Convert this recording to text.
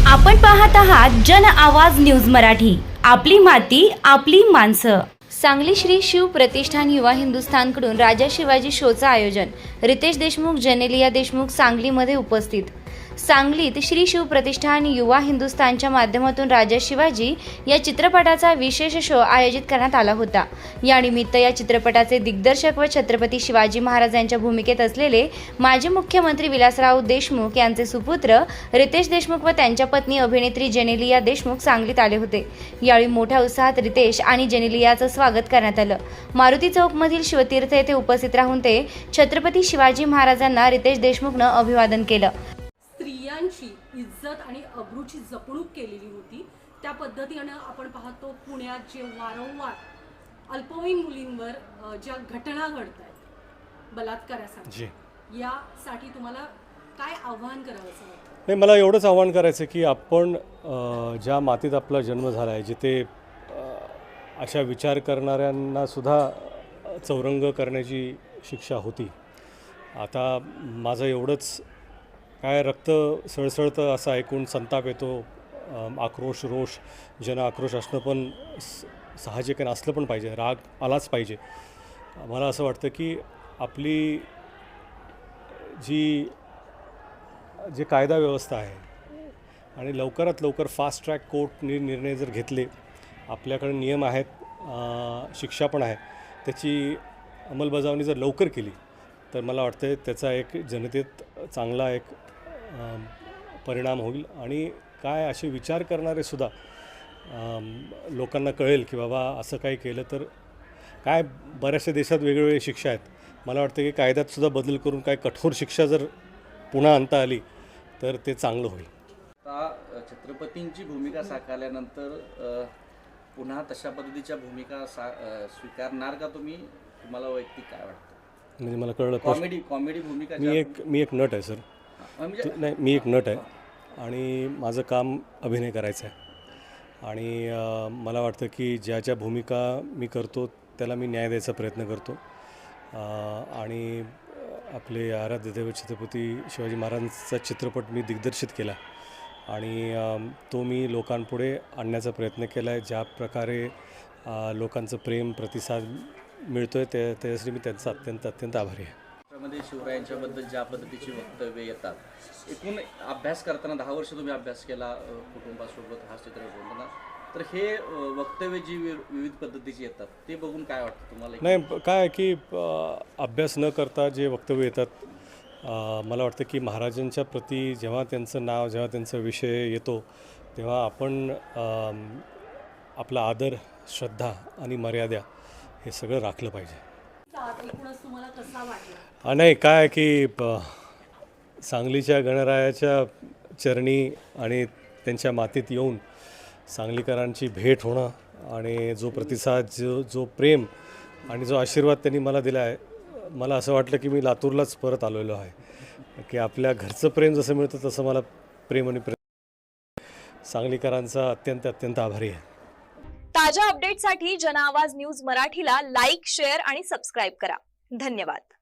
आपण पाहत आहात जन आवाज न्यूज मराठी, आपली माती आपली माणसं। सांगली श्री शिव प्रतिष्ठान युवा हिंदुस्थानकडून राजा शिवाजी शोचं आयोजन। रितेश देशमुख, जेनेलिया देशमुख सांगलीमध्ये उपस्थित। सांगलीत श्री शिव प्रतिष्ठान युवा हिंदुस्थानच्या माध्यमातून राजा शिवाजी या चित्रपटाचा विशेष शो आयोजित करण्यात आला होता। या निमित्त या चित्रपटाचे दिग्दर्शक व छत्रपती शिवाजी महाराजांच्या भूमिकेत असलेले माजी मुख्यमंत्री विलासराव देशमुख यांचे सुपुत्र रितेश देशमुख व त्यांच्या पत्नी अभिनेत्री जेनेलिया देशमुख सांगलीत आले होते। यावेळी मोठ्या उत्साहात रितेश आणि जेनेलियाचं स्वागत करण्यात आलं। मारुती चौकमधील शिवतीर्थ येथे उपस्थित राहून ते छत्रपती शिवाजी महाराजांना रितेश देशमुखनं अभिवादन केलं। स्त्रियांची इज्जत आणि अब्रूची जपणूक केलेली होती। त्या पद्धतीने आपण पाहतो पुण्यात जे वारंवार अल्पवयीन मुलींवर ज्या घटना घडतात बलात्कारासाठी, यासाठी तुम्हाला काय आव्हान करावं असं वाटतं? नाही, मला एवढंच आव्हान करायचं की आपण ज्या मातीत आपला जन्म झाला आहे, जिथे अशा विचार करणाऱ्यांना सुद्धा चौरंग करण्याची शिक्षा होती, आता माझं एवढंच काय रक्त सळसळतं असं ऐकून संताप येतो, आक्रोश, रोष, जन आक्रोश असणं पण साहजिक असलं पण पाहिजे, राग आलाच पाहिजे। मला असं वाटतं की आपली जी कायदा व्यवस्था आहे आणि लवकरात लवकर फास्ट ट्रॅक कोर्टने निर्णय जर घेतले, आपल्याकडे नियम आहेत, शिक्षा पण आहे, त्याची अंमलबजावणी जर लवकर केली तर मला वाटतं त्याचा एक जनतेत चांगला एक परिणाम होईल आणि काय असे विचार करणारे सुद्धा लोकांना कळेल की बाबा असं काही केलं तर काय। बऱ्याचशा देशात वेगवेगळ्या शिक्षा आहेत, मला वाटतं की कायद्यात सुद्धा बदल करून काय कठोर शिक्षा जर पुन्हा आणता आली तर ते चांगलं होईल। आता छत्रपतींची भूमिका साकारल्यानंतर पुन्हा तशा पद्धतीच्या भूमिका स्वीकारणार का तुम्ही? तुम्हाला वैयक्तिक काय वाटतं? म्हणजे मला कळलं, कॉमेडी भूमिका? मी एक नट आहे सर, नाही मी एक नट आहे आणि माझं काम अभिनय करायचं आहे आणि मला वाटतं की ज्या भूमिका मी करतो त्याला मी न्याय द्यायचा प्रयत्न करतो आणि आपले आराध्य दैवत छत्रपती शिवाजी महाराजांचा चित्रपट मी दिग्दर्शित केला आणि तो मी लोकांपुढे आणण्याचा प्रयत्न केला आहे। ज्या प्रकारे लोकांचं प्रेम प्रतिसाद मिळतो आहे त्यासाठी मी त्यांचा अत्यंत आभारी आहे। त्यामध्ये शिवरायांच्याबद्दल ज्या पद्धतीची वक्तव्य येतात, एकूण अभ्यास करताना 10 वर्ष तुम्ही अभ्यास केला कुटुंबासोबत हा चित्रपट बनवताना, तर हे वक्तव्य जी विविध पद्धतीची येतात ते बघून काय वाटतं तुम्हाला? नाही, काय आहे की अभ्यास न करता जे वक्तव्य येतात, मला वाटतं की महाराजांच्या प्रती जेव्हा त्यांचं नाव, जेव्हा त्यांचा विषय येतो तेव्हा आपण आपला आदर, श्रद्धा आणि मर्यादा हे सगळं राखलं पाहिजे। तुम्हाला कसा वाटला? नाही, काय आहे की सांगलीच्या गणरायाच्या चरणी आणि त्यांच्या मातीत येऊन सांगलीकरांची भेट होणं आणि जो प्रतिसाद, जो प्रेम आणि जो आशीर्वाद त्यांनी मला दिला आहे, मला असं वाटलं की मी लातूरलाच परत आलेलो आहे की आपल्या घरचं प्रेम जसं मिळतं तसं मला प्रेम आणि सांगलीकरांचा अत्यंत आभारी आहे। ताज्या अपडेटसाठी जन आवाज न्यूज मराठीला लाईक, शेअर आणि सबस्क्राईब करा। धन्यवाद।